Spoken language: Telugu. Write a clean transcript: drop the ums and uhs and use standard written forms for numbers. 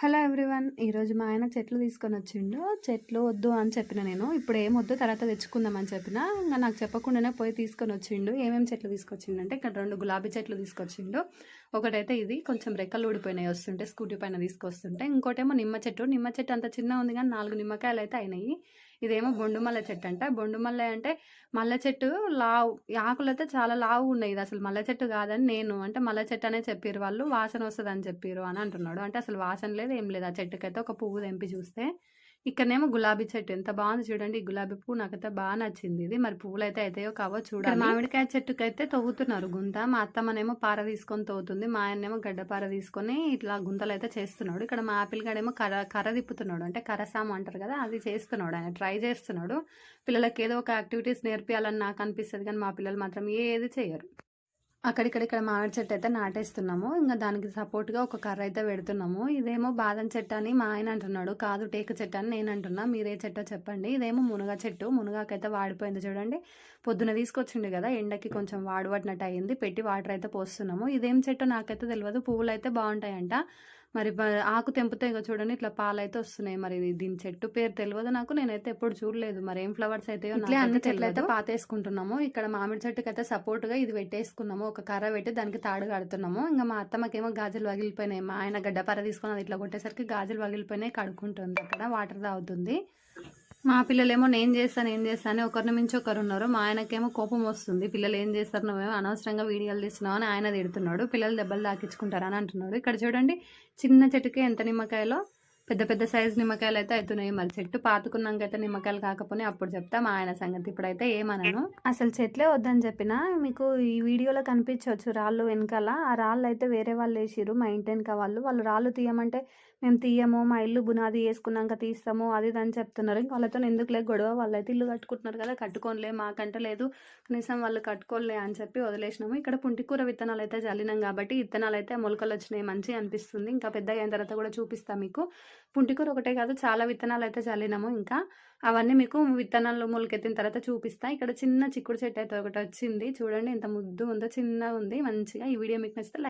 Hello everyone. ఈరోజు మా ఆయన చెట్లు తీసుకొని వచ్చిండు. చెట్లు వద్దు అని చెప్పిన నేను. ఇప్పుడు ఏం వద్దు, తర్వాత తెచ్చుకుందామని చెప్పిన. ఇంకా నాకు చెప్పకుండానే పోయి తీసుకొని వచ్చిండు. ఏమేమి చెట్లు తీసుకొచ్చిండంటే ఇక్కడ 2 గులాబీ చెట్లు తీసుకొచ్చిండు. ఒకటైతే ఇది కొంచెం రెక్కలు ఊడిపోయినాయి వస్తుంటే, స్కూటీ పైన తీసుకొస్తుంటే. ఇంకోటేమో నిమ్మ చెట్టు. నిమ్మ చెట్టు అంత చిన్న ఉంది కానీ 4 నిమ్మకాయలు అయితే అయినాయి. ఇదేమో బొండుమల్లె చెట్టు అంట. బొండుమల్లె అంటే మల్లె చెట్టు లావు, ఆకులైతే చాలా లావు ఉన్నాయి. ఇది అసలు మల్లె చెట్టు కాదని నేను అంటే మల్లె చెట్టు అనే చెప్పారు వాళ్ళు. వాసన వస్తుంది అని చెప్పారు అని అంటున్నాడు. అంటే అసలు వాసన లేదు, ఏం లేదు. ఆ చెట్టుకైతే ఒక పువ్వు తెంపి చూస్తే ఇక్కడనేమో గులాబీ చెట్టు ఎంత బాగుంది చూడండి. ఈ గులాబీ పువ్వు నాకైతే బాగా నచ్చింది. ఇది మరి పువ్వులు అయితే అవుతాయో కావో చూడాలి. మామిడికాయ చెట్టుకైతే తవ్వుతున్నారు గుంత. మా అత్తమ్మనేమో పార తీసుకొని తవ్వుతుంది, మా ఆయనేమో గడ్డపార తీసుకొని ఇట్లా గుంతలు అయితే చేస్తున్నాడు. ఇక్కడ మా ఆపిల్ గాడేమో కర్ర తిప్పుతున్నాడు, అంటే కర్రసాము అంటారు కదా, అది చేస్తున్నాడు. ఆయన ట్రై చేస్తున్నాడు. పిల్లలకి ఏదో ఒక యాక్టివిటీస్ నేర్పియాలని నాకు అనిపిస్తుంది, కానీ మా పిల్లలు మాత్రం ఏది చేయరు. ఇక్కడ మామిడి చెట్టు అయితే నాటేస్తున్నాము. ఇంకా దానికి సపోర్ట్గా ఒక కర్ర అయితే పెడుతున్నాము. ఇదేమో బాదం చెట్టు అని మా ఆయన అంటున్నాడు, కాదు టేకు చెట్టు అని నేను అంటున్నా. మీరే చెట్టో చెప్పండి. ఇదేమో మునగ చెట్టు. మునగాకైతే వాడిపోయింది చూడండి. పొద్దున తీసుకొచ్చిండు కదా, ఎండకి కొంచెం వాడినట్టు అయ్యింది. పెట్టి వాటర్ అయితే పోస్తున్నాము. ఇదేం చెట్టు నాకైతే తెలియదు. పువ్వులు అయితే బాగుంటాయంట. మరి ఆకు తెంపితే ఇక చూడండి ఇట్లా పాలు అయితే వస్తున్నాయి. మరి దీని చెట్టు పేరు తెలియదు నాకు, నేనైతే ఎప్పుడు చూడలేదు. మరి ఏం ఫ్లవర్స్ అయితే అన్ని చెట్లు అయితే పాతేసుకుంటున్నాము. ఇక్కడ మామిడి చెట్టుకి అయితే సపోర్ట్ గా ఇది పెట్టేసుకున్నాము. ఒక కర్ర పెట్టి దానికి తాడు కడుతున్నాము. ఇంకా మా అత్తమ్మకేమో గాజులు పగిలిపోయినాయి. మా ఆయన గడ్డపర తీసుకుని అది ఇట్లా కొట్టేసరికి గాజులు పగిలిపోయినాయి. కడుక్కుంటుంది, అక్కడ వాటర్ తాగుతుంది. మా పిల్లలేమో నేను చేస్తాను ఒకరిని మించి ఒకరు ఉన్నారు. మా ఆయనకేమో కోపం వస్తుంది. పిల్లలు ఏం చేస్తారు, నువ్వేమో అనవసరంగా వీడియోలు తీస్తున్నావు అని ఆయన తిడుతున్నాడు. పిల్లలు దెబ్బలు తాకించుకుంటారని అంటున్నాడు. ఇక్కడ చూడండి చిన్న చెట్టుకే ఎంత నిమ్మకాయలో పెద్ద పెద్ద సైజు నిమ్మకాయలు అయితే అవుతున్నాయి. మరి చెట్టు పాతుకున్నాకైతే నిమ్మకాయలు కాకపోతే అప్పుడు చెప్తా మా ఆయన సంగతి. ఇప్పుడైతే ఏమనను. అసలు చెట్లే వద్దని చెప్పిన. మీకు ఈ వీడియోలో కనిపించవచ్చు రాళ్ళు వెనకాల. ఆ రాళ్ళు అయితే వేరే వాళ్ళు వేసిరు, మా ఇంటి వెనక వాళ్ళు రాళ్ళు తీయమంటే మేము తీయము, మా ఇల్లు బునాది వేసుకున్నాక తీస్తాము అది అని చెప్తున్నారు. ఇంక వాళ్ళతో ఎందుకులే గొడవ, వాళ్ళైతే ఇల్లు కట్టుకుంటున్నారు కదా, కట్టుకోనిలే, మాకంటే లేదు కనీసం వాళ్ళు కట్టుకోలే అని చెప్పి వదిలేసినాము. ఇక్కడ పుంటికూర విత్తనాలు అయితే చల్లినాం కాబట్టి విత్తనాలు అయితే మొలకలు వచ్చినాయి, మంచి అనిపిస్తుంది. ఇంకా పెద్దగా అయిన తర్వాత కూడా చూపిస్తాం మీకు. పుంటికూర ఒకటే కాదు, చాలా విత్తనాలు అయితే చల్లినాము. ఇంకా అవన్నీ మీకు విత్తనాలు మొలకెత్తిన తర్వాత చూపిస్తా. ఇక్కడ చిన్న చిక్కుడు చెట్టు అయితే ఒకటి వచ్చింది చూడండి, ఎంత ముద్దు ఉందో, చిన్నగా ఉంది మంచిగా. ఈ వీడియో మీకు నచ్చితే